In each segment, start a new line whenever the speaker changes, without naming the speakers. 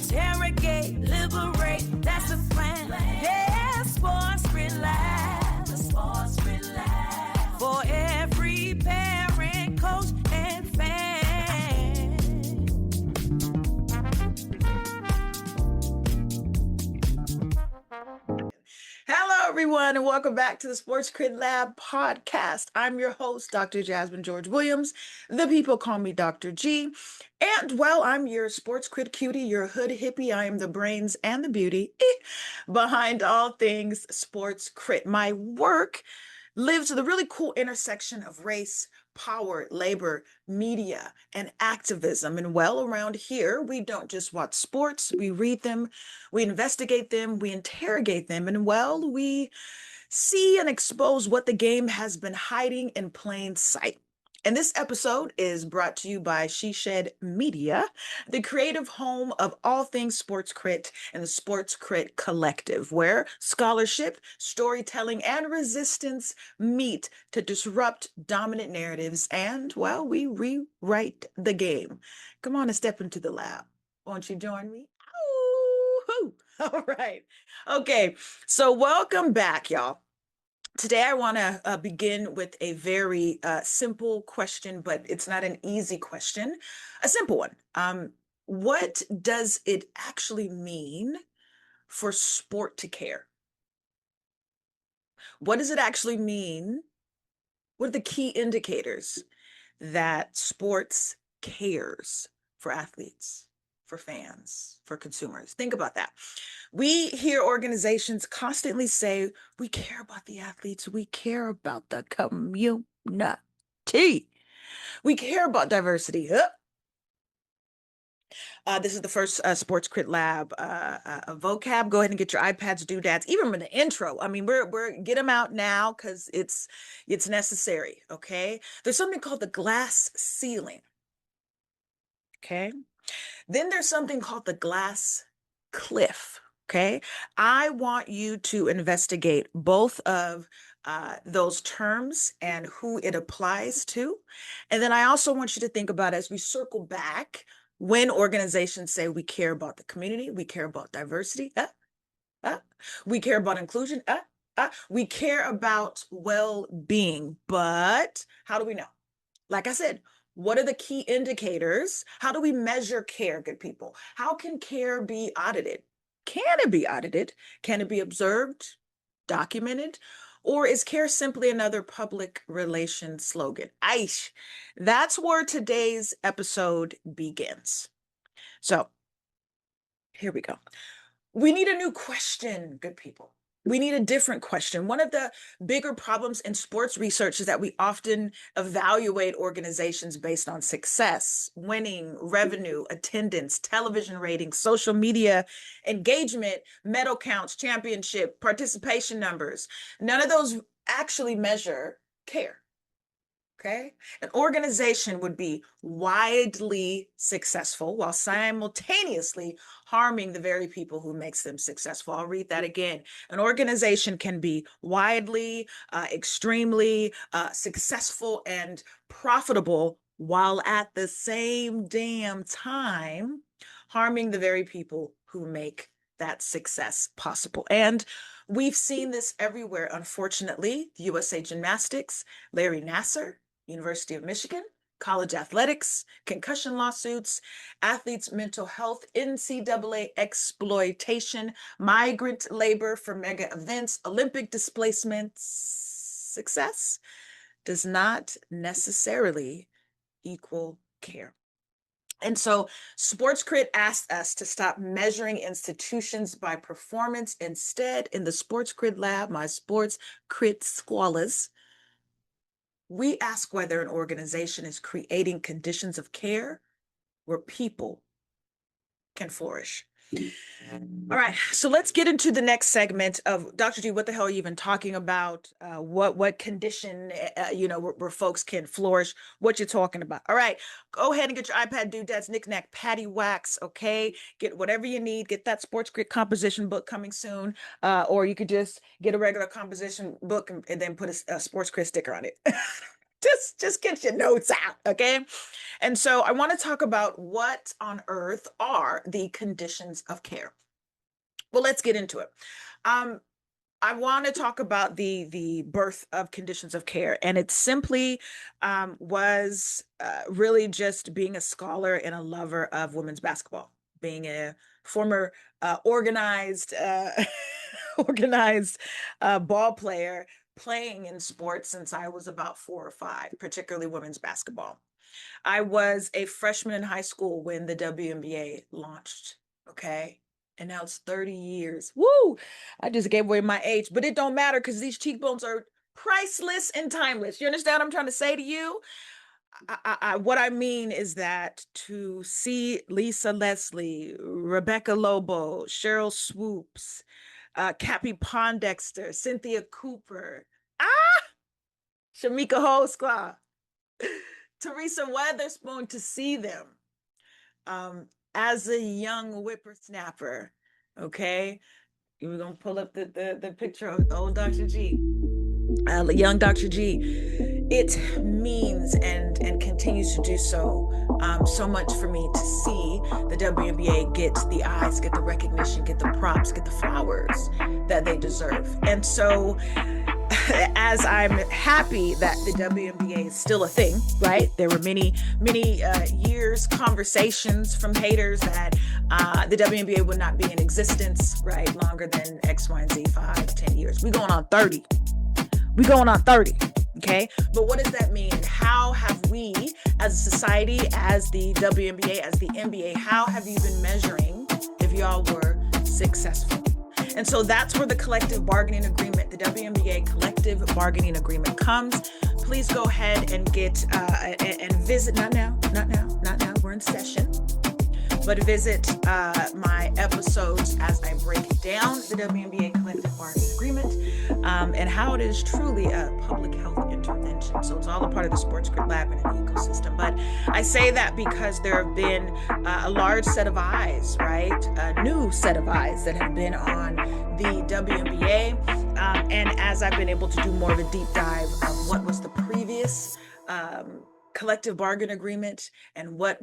interrogate, liberate, that's the plan. Yeah, SportsCrit Lab. SportsCrit Lab. For every parent, coach, and fan.
Hello, everyone, and welcome back to the SportsCrit Lab podcast. I'm your host, Dr. Gyasmine George-Williams. The people call me Dr. G. And, well, I'm your sports crit cutie, your hood hippie. I am the brains and the beauty behind all things sports crit. My work lives the really cool intersection of race, power, labor, media, and activism. And well, around here, we don't just watch sports, we read them, we investigate them, we interrogate them, and well, we see and expose what the game has been hiding in plain sight. And this episode is brought to you by She Shed Media, the creative home of all things sports crit and the Sports Crit Collective, where scholarship, storytelling, and resistance meet to disrupt dominant narratives. And, well, we rewrite the game. Come on and step into the lab. Won't you join me? Ooh, all right. Okay, so welcome back, y'all. Today, I want to begin with a very simple question, but it's not an easy question, a simple one. What does it actually mean for sport to care? What does it actually mean? What are the key indicators that sports cares for athletes, for fans, for consumers? Think about that. We hear organizations constantly say, we care about the athletes, we care about the community, we care about diversity. This is the first SportsCrit Lab vocab. Go ahead and get your iPads, doodads, even in the intro. I mean, we're get them out now because it's necessary. Okay, there's something called the glass ceiling. Okay, then there's something called the glass cliff. Okay, I want you to investigate both of those terms and who it applies to. And then I also want you to think about, as we circle back, when organizations say we care about the community, we care about diversity, we care about inclusion, we care about well-being. But how do we know? Like I said, what are the key indicators? How do we measure care, good people? How can care be audited? Can it be audited? Can it be observed, documented? Or is care simply another public relations slogan? Aish, that's where today's episode begins. So here we go. We need a new question, good people. We need a different question. One of the bigger problems in sports research is that we often evaluate organizations based on success, winning, revenue, attendance, television ratings, social media engagement, medal counts, championship, participation numbers. None of those actually measure care. Okay, an organization would be widely successful while simultaneously harming the very people who makes them successful. I'll read that again. An organization can be widely, extremely successful and profitable while at the same damn time harming the very people who make that success possible. And we've seen this everywhere, unfortunately. The USA Gymnastics, Larry Nassar, University of Michigan, college athletics, concussion lawsuits, athletes' mental health, NCAA exploitation, migrant labor for mega events, Olympic displacements. Success does not necessarily equal care. And so SportsCrit asked us to stop measuring institutions by performance. Instead, in the SportsCrit Lab, my SportsCrit Squalas, we ask whether an organization is creating conditions of care where people can flourish. All right, so let's get into the next segment of Dr. G, what the hell are you even talking about? What condition, where folks can flourish, what you're talking about. All right, go ahead and get your iPad, doodads, knick-knack, patty wax, okay? Get whatever you need. Get that SportsCrit composition book coming soon, or you could just get a regular composition book and then put a SportsCrit sticker on it. Just get your notes out, okay? And so I want to talk about what on earth are the conditions of care. Well, let's get into it. Um, I want to talk about the birth of conditions of care, and it simply was really just being a scholar and a lover of women's basketball, being a former organized organized ball player, playing in sports since I was about 4 or 5, particularly women's basketball. I was a freshman in high school when the WNBA launched. Okay. And now it's 30 years. Woo! I just gave away my age, but it don't matter because these cheekbones are priceless and timeless. You understand what I'm trying to say to you? What I mean is that to see Lisa Leslie, Rebecca Lobo, Cheryl Swoops, Cappy Pondexter, Cynthia Cooper, Shamika Holsclaw, Teresa Weatherspoon, to see them as a young whippersnapper, okay? We're gonna pull up the picture of old Dr. G, young Dr. G. It means and continues to do so so much for me to see the WNBA get the eyes, get the recognition, get the props, get the flowers that they deserve. And so as I'm happy that the WNBA is still a thing, right? There were many years, conversations from haters that the WNBA would not be in existence, right? Longer than X, Y, and Z, 5, 10 years. We going on 30. We going on 30. Okay. But what does that mean? How have we as a society, as the WNBA, as the NBA, how have you been measuring if y'all were successful? And so that's where the collective bargaining agreement, the WNBA collective bargaining agreement comes. Please go ahead and get and visit, not now, we're in session. But visit my episodes as I break down the WNBA collective bargaining agreement and how it is truly a public health intervention. So it's all a part of the SportsCrit Lab and an ecosystem. But I say that because there have been a large set of eyes, right? A new set of eyes that have been on the WNBA. And as I've been able to do more of a deep dive of what was the previous collective bargain agreement and what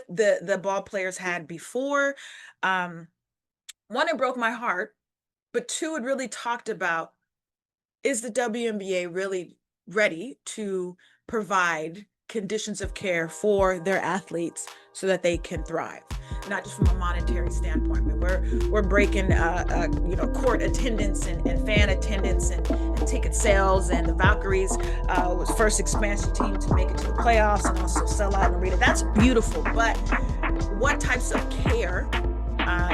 the ball players had before. One, it broke my heart, but two, it really talked about, is the WNBA really ready to provide conditions of care for their athletes so that they can thrive, not just from a monetary standpoint. I mean, we're breaking court attendance and fan attendance and ticket sales, and the Valkyries was first expansion team to make it to the playoffs and also sell out an arena. That's beautiful, but what types of care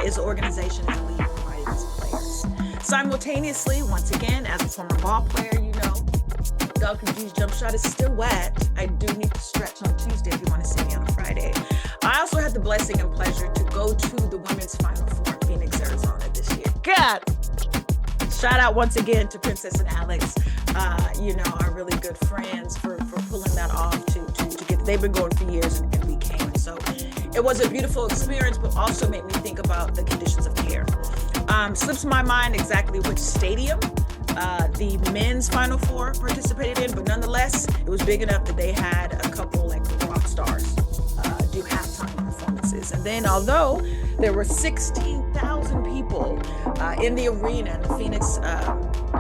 is the organization and the league providing these players? Simultaneously, once again, as a former ball player, you know, Dr. G's jump shot is still wet. I do need to stretch on Tuesday if you want to see me on a Friday. I also had the blessing and pleasure to go to the women's Final Four in Phoenix, Arizona this year. God! Shout out once again to Princess and Alex, our really good friends for pulling that off to get, they've been going for years and we came. So it was a beautiful experience, but also made me think about the conditions of care. Slips my mind exactly which stadium the men's Final Four participated in, but nonetheless, it was big enough that they had a couple like rock stars do halftime performances. And then, although there were 16,000 people in the arena, in the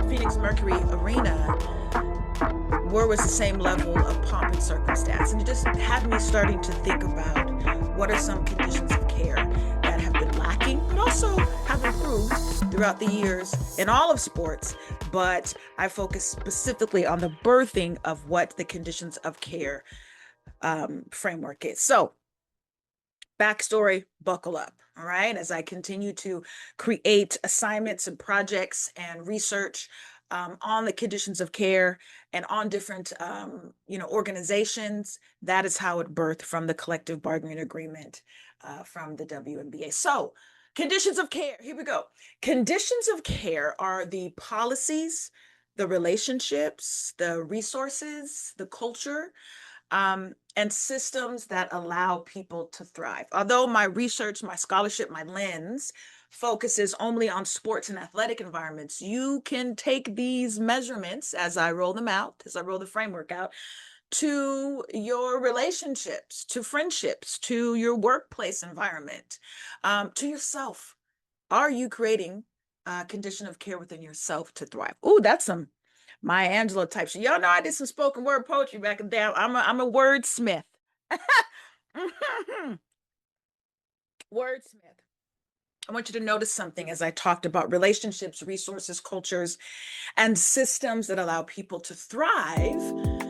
Phoenix Mercury Arena, where was the same level of pomp and circumstance? And it just had me starting to think about what are some conditions of care that have been lacking, but also have improved throughout the years in all of sports. But I focus specifically on the birthing of what the conditions of care framework is. So, backstory, buckle up, all right? As I continue to create assignments and projects and research on the conditions of care and on different, organizations, that is how it birthed from the collective bargaining agreement from the WNBA. So, conditions of care, here we go. Conditions of care are the policies, the relationships, the resources, the culture, and systems that allow people to thrive. Although my research, my scholarship, my lens focuses only on sports and athletic environments, you can take these measurements as I roll them out, as I roll the framework out, to your relationships, to friendships, to your workplace environment, to yourself. Are you creating a condition of care within yourself to thrive? Oh, that's some Maya Angelou type shit. Y'all know I did some spoken word poetry back in the day. I'm a wordsmith. Wordsmith. I want you to notice something as I talked about relationships, resources, cultures, and systems that allow people to thrive.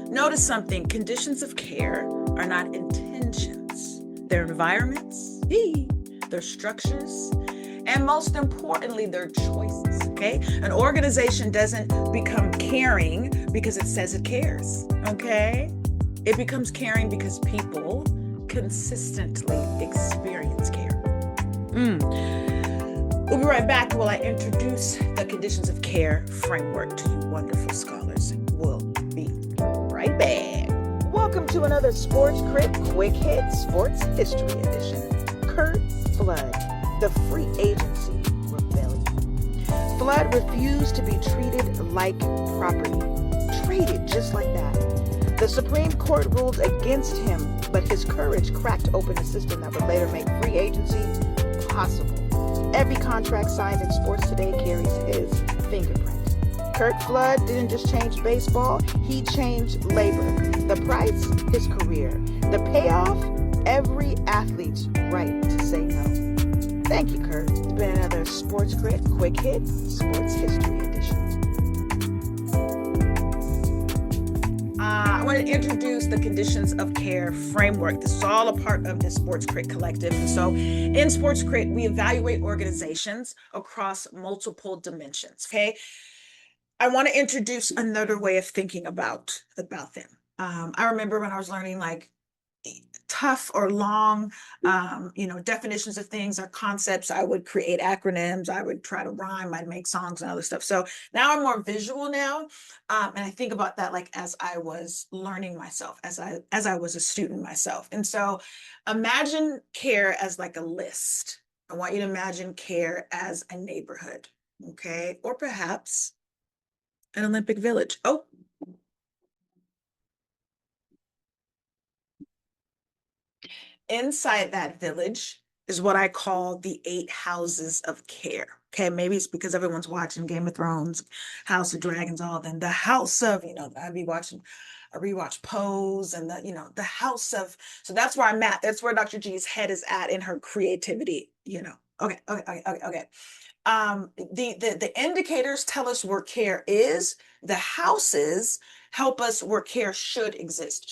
Notice something: conditions of care are not intentions, they're environments, they're structures, and most importantly, they're choices. Okay? An organization doesn't become caring because it says it cares. Okay? It becomes caring because people consistently experience care. We'll be right back while I introduce the conditions of care framework to you wonderful scholars. We'll be right back. Welcome to another SportsCrit Quick Hit Sports History Edition. Curt Flood, the free agency rebellion. Flood refused to be treated like property, traded just like that. The Supreme Court ruled against him, but his courage cracked open a system that would later make free agency possible. Every contract signed in sports today carries his fingerprint. Curt Flood didn't just change baseball, he changed labor. The price, his career. The payoff, every athlete's right to say no. Thank you, Curt. It's been another SportsCrit Quick Hit Sports History Edition. I want to introduce the conditions of care framework. This is all a part of the SportsCrit Collective. And so in SportsCrit, we evaluate organizations across multiple dimensions. Okay. I want to introduce another way of thinking about them. I remember when I was learning like tough or long, definitions of things or concepts, I would create acronyms, I would try to rhyme, I'd make songs and other stuff. So now I'm more visual now. And I think about that like as I was learning myself, as I was a student myself. And so imagine care as like a list. I want you to imagine care as a neighborhood, okay? Or perhaps an Olympic village. Oh, inside that village is what I call the 8 houses of care. Okay, maybe it's because everyone's watching Game of Thrones, House of Dragons, all then the house of, I'd be watching, I rewatch Pose and the house of, so that's where I'm at. That's where Dr. G's head is at in her creativity. Okay. The indicators tell us where care is. The houses help us where care should exist.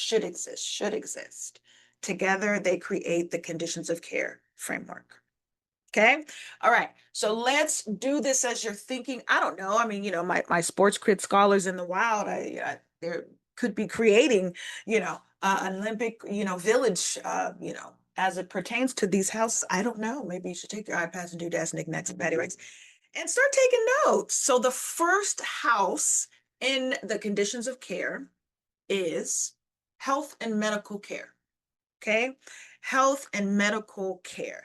Together, they create the conditions of care framework. Okay. All right. So let's do this as you're thinking. I don't know. I mean, my sports crit scholars in the wild, they could be creating, an Olympic, village, as it pertains to these houses. I don't know. Maybe you should take your iPads and doodads, knickknacks, and paddywhacks and start taking notes. So the first house in the conditions of care is health and medical care. Okay. Health and medical care.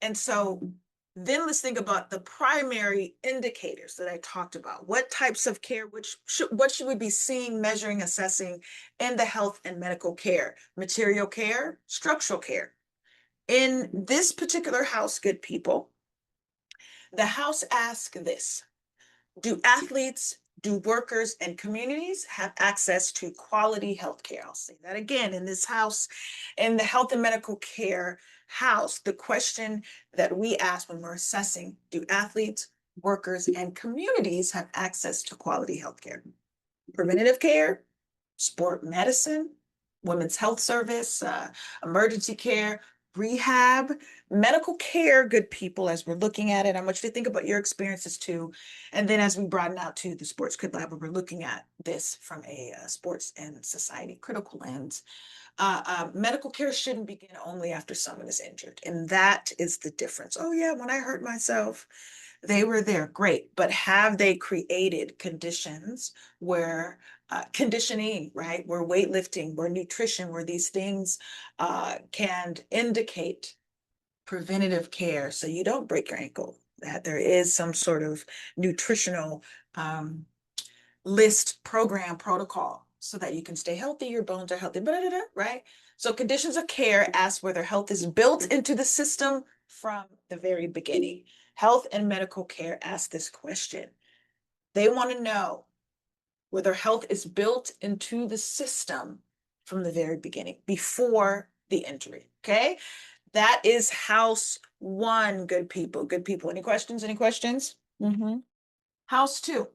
And so then let's think about the primary indicators that I talked about. What types of care, what should we be seeing, measuring, assessing in the health and medical care? Material care, structural care. In this particular house, good people, the house asks this: do athletes, do workers and communities have access to quality health care? I'll say that again. In this house, in the health and medical care house, the question that we ask when we're assessing: do athletes, workers, and communities have access to quality health care? Preventative care, sport medicine, women's health service, emergency care, rehab, medical care, good people, as we're looking at it. I want you to think about your experiences too. And then as we broaden out to the SportsCrit Lab, we're looking at this from a sports and society critical lens. Medical care shouldn't begin only after someone is injured. And that is the difference. Oh yeah, when I hurt myself, they were there, great. But have they created conditions where conditioning, right? Where weightlifting, where nutrition, where these things can indicate preventative care so you don't break your ankle, that there is some sort of nutritional list, program, protocol so that you can stay healthy, your bones are healthy, right? So conditions of care ask whether health is built into the system from the very beginning. Health and medical care ask this question. They want to know whether health is built into the system from the very beginning, before the injury, okay? That is house one, good people, good people. Any questions, any questions? House two,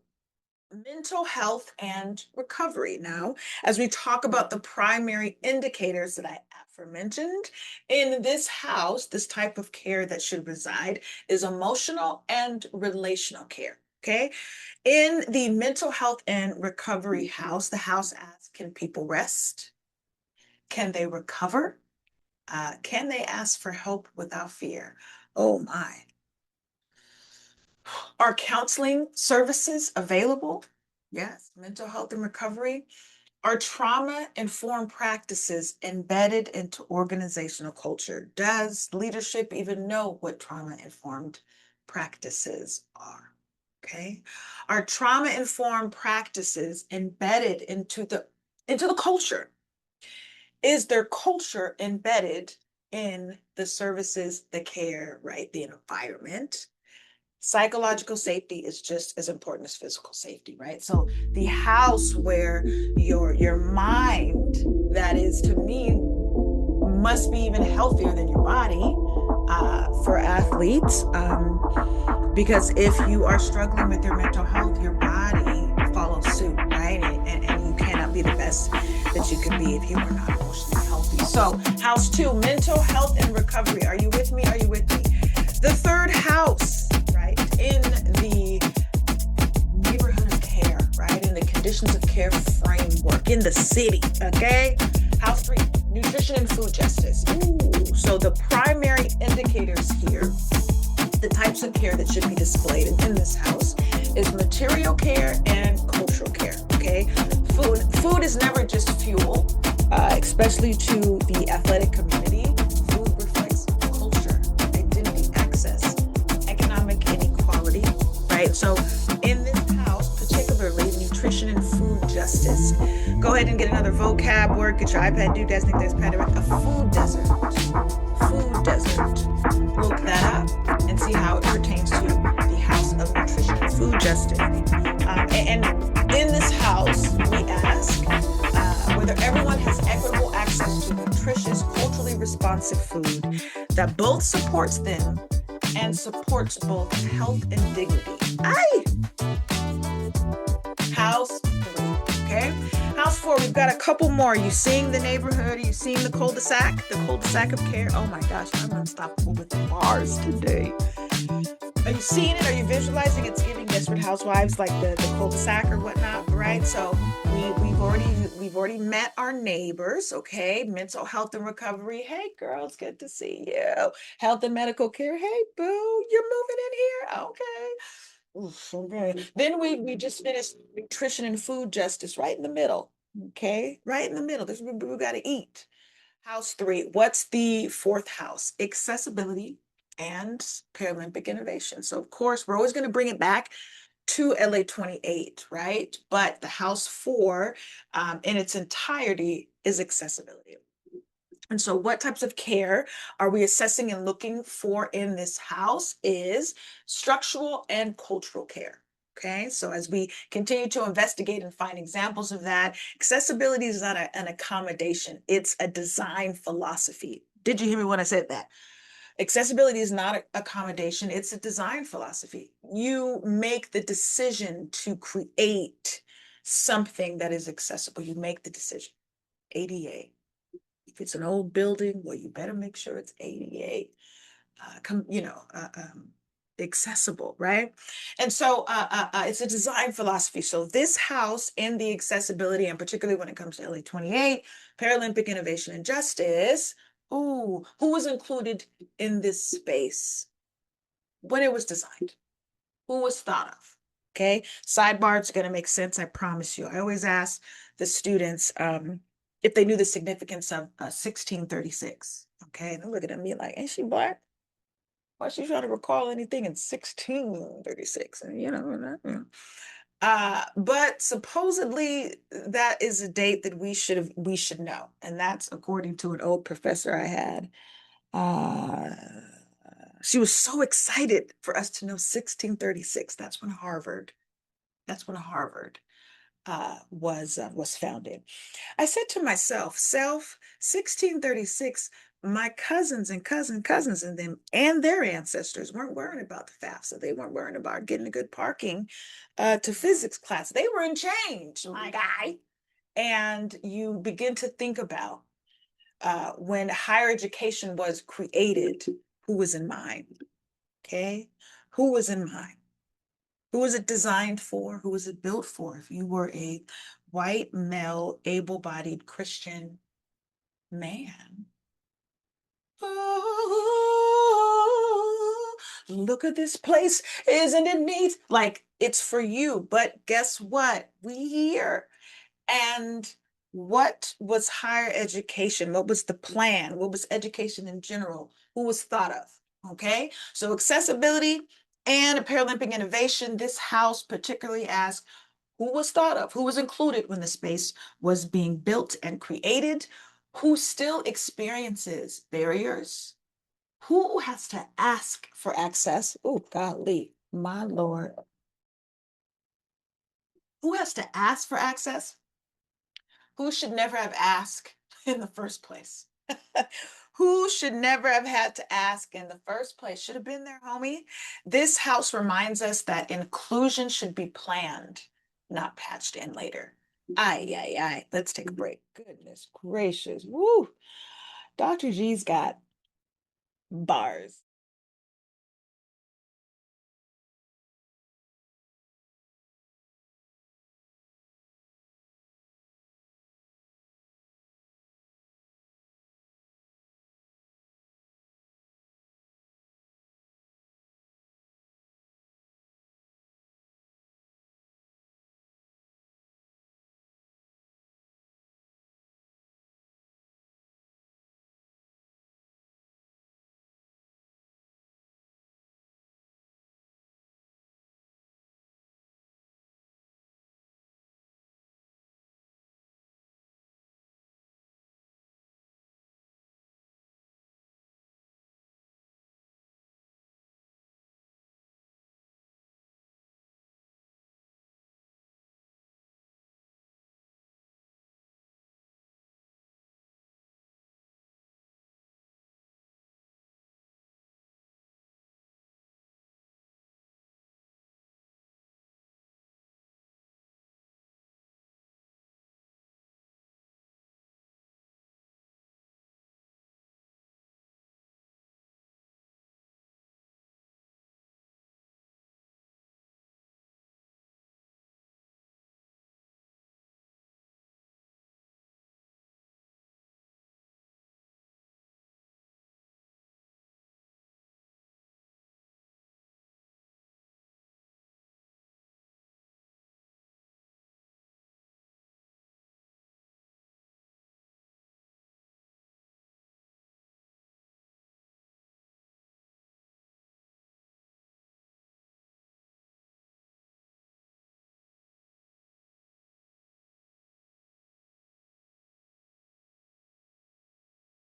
mental health and recovery. Now, as we talk about the primary indicators that I aforementioned, in this house, this type of care that should reside is emotional and relational care. Okay. In the mental health and recovery house, the house asks, can people rest? Can they recover? Can they ask for help without fear? Oh my. Are counseling services available? Yes, mental health and recovery. Are trauma-informed practices embedded into organizational culture? Does leadership even know what trauma-informed practices are? Okay. Are trauma-informed practices embedded into the culture? Is their culture embedded in the services, the care, right? The environment? Psychological safety is just as important as physical safety, right? So the house where your mind, that is to me, must be even healthier than your body, for athletes, because if you are struggling with your mental health, your body follows suit, right? And you cannot be the best that you can be if you are not emotionally healthy. So house two, mental health and recovery. Are you with me? Are you with me? The third house, right, in the neighborhood of care, right, in the conditions of care framework in the city, okay? House three, nutrition and food justice. Ooh, so the primary indicators here, the types of care that should be displayed in this house, is material care and cultural care, okay? Food is never just fuel, especially to the athletic community. Food reflects culture, identity, access, economic inequality, right? So in this house, particularly nutrition and food justice. Go ahead and get another vocab word, get your iPad, do Desnick, there's a food desert. Food desert. Look that up and see how it pertains to the house of nutrition and food justice. And in this house, we ask whether everyone has equitable access to nutritious, culturally responsive food that both supports them and supports both health and dignity. Aye. House three, okay? House four, we've got a couple more. Are you seeing the neighborhood? Are you seeing the cul-de-sac? The cul-de-sac of care? Oh my gosh, I'm unstoppable with the bars today. Are you seeing it? Are you visualizing? It's giving Desperate Housewives, like the cul-de-sac or whatnot, right? So we've already met our neighbors, okay? Mental health and recovery. Hey, girls, good to see you. Health and medical care. Hey, boo, you're moving in here. Okay. Oof, okay. Then we just finished nutrition and food justice, right in the middle. Okay, right in the middle. This we got to eat. House three. What's the fourth house? Accessibility and Paralympic innovation. So of course, we're always going to bring it back to LA 28, right? But the house four, in its entirety, is accessibility. And so what types of care are we assessing and looking for in this house is structural and cultural care. Okay, so as we continue to investigate and find examples of that, accessibility is not an accommodation, it's a design philosophy. Did you hear me when I said that? Accessibility is not an accommodation, it's a design philosophy. You make the decision to create something that is accessible. You make the decision. ADA. If it's an old building, well, you better make sure it's ADA, accessible, right? And so it's a design philosophy. So this house in the accessibility, and particularly when it comes to LA 28, Paralympic innovation and justice, ooh, who was included in this space when it was designed? Who was thought of? Okay, sidebar, it's going to make sense, I promise you. I always ask the students if they knew the significance of 1636. Okay, they're looking at me like, ain't she black? Why is she trying to recall anything in 1636? And But supposedly that is a date that we should know. And that's according to an old professor I had. Uh, she was so excited for us to know 1636. That's when Harvard was founded. I said to myself, self, 1636, my cousins and cousins and them and their ancestors weren't worrying about the FAFSA. They weren't worrying about getting a good parking to physics class. They were in change, my guy. And you begin to think about when higher education was created, who was in mind? Okay. Who was in mind? Who was it designed for? Who was it built for? If you were a white, male, able-bodied Christian man. Oh, look at this place. Isn't it neat? Like it's for you. But guess what? We here. And what was higher education? What was the plan? What was education in general? Who was thought of? Okay. So accessibility and a Paralympic innovation, this house particularly asked who was thought of, who was included when the space was being built and created, who still experiences barriers, who has to ask for access. Oh, golly, my Lord. Who has to ask for access? Who should never have asked in the first place? Who should never have had to ask in the first place? Should have been there, homie. This house reminds us that inclusion should be planned, not patched in later. Aye, aye, aye. Let's take a break. Goodness gracious. Woo. Dr. G's got bars.